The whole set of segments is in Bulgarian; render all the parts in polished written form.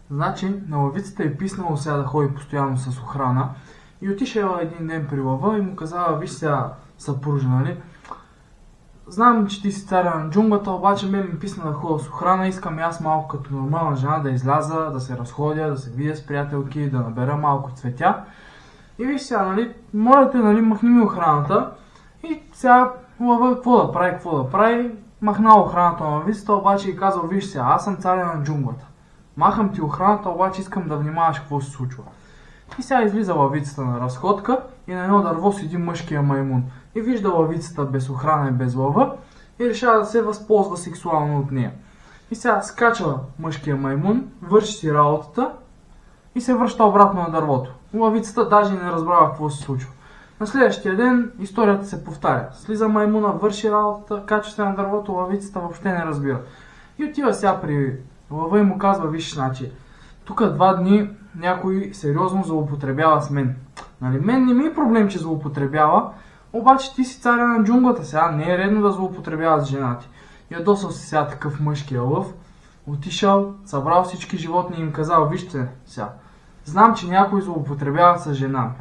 Значи, на лъвицата е писнало сега да ходи постоянно с охрана и отишла един ден при лъва и му казала: виж сега, съпружа, нали? Знам, че ти си царя на джунглата, обаче ми писна да ходя с охрана, искам и аз малко като нормална жена да изляза, да се разходя, да се видя с приятелки, да набера малко цветя. И виж сега, нали, моля те, нали, махни ми охраната. И сега лъва какво да прави, махнал охраната на лъвицата, обаче и казал: виж сега, аз съм царя на джунглата. Махам ти охраната, обаче искам да внимаваш какво се случва. И сега излиза лъвицата на разходка и на едно дърво седи мъжкия маймун. И вижда лъвицата без охрана и без лъва и решава да се възползва сексуално от нея. И сега скача мъжкия маймун, върши си работата и се връща обратно на дървото. Лъвицата даже не разбрава какво се случва. На следващия ден историята се повтаря. Слиза маймуна, върши работата, качва се на дървото, лъвицата въобще не разбира. И отива сега при лъва и му казва: виж, значи, тук 2 дни някой сериозно злоупотребява с мен. Нали, мен не ми е проблем, че злоупотребява, обаче ти си царя на джунглата, сега не е редно да злоупотребява с жена ти. Ядосал се сега такъв мъжкия лъв, отишъл, събрал всички животни и им казал: вижте сега, знам, че някой злоупотребява с жена ми.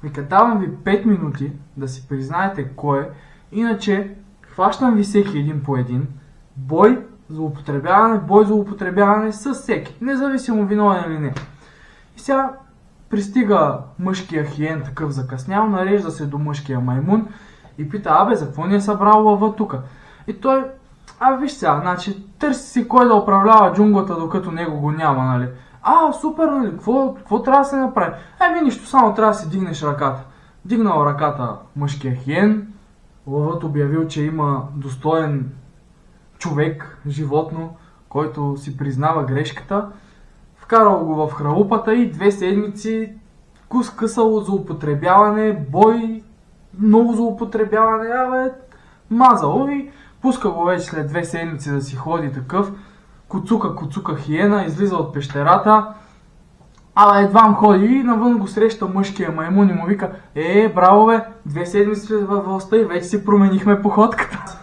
Вика, давам ви 5 минути да си признаете кой е, иначе хващам ви всеки един по един, бой злоупотребяване с всеки, независимо виновен или не. И сега пристига мъжкия хиен, такъв закъснял, нарежда се до мъжкия маймун и пита: абе, за какво ни е събрал лъва тука? И той: виж сега, значи, търси си кой да управлява джунглата, докато него го няма, нали? Супер, нали? Какво трябва да се направи? Нищо, само трябва да си дигнеш ръката. Дигнал ръката мъжкия хиен, лъвът обявил, че има достоен човек, животно, който си признава грешката, вкарал го в хралупата и 2 седмици късал от злоупотребяване, бой, много злоупотребяване, мазало и пуска го вече след 2 седмици да си ходи такъв, куцука хиена, излиза от пещерата, едвам ходи и навън го среща мъжкия маймун и му вика: браво бе, 2 седмици след във властта и вече си променихме походката.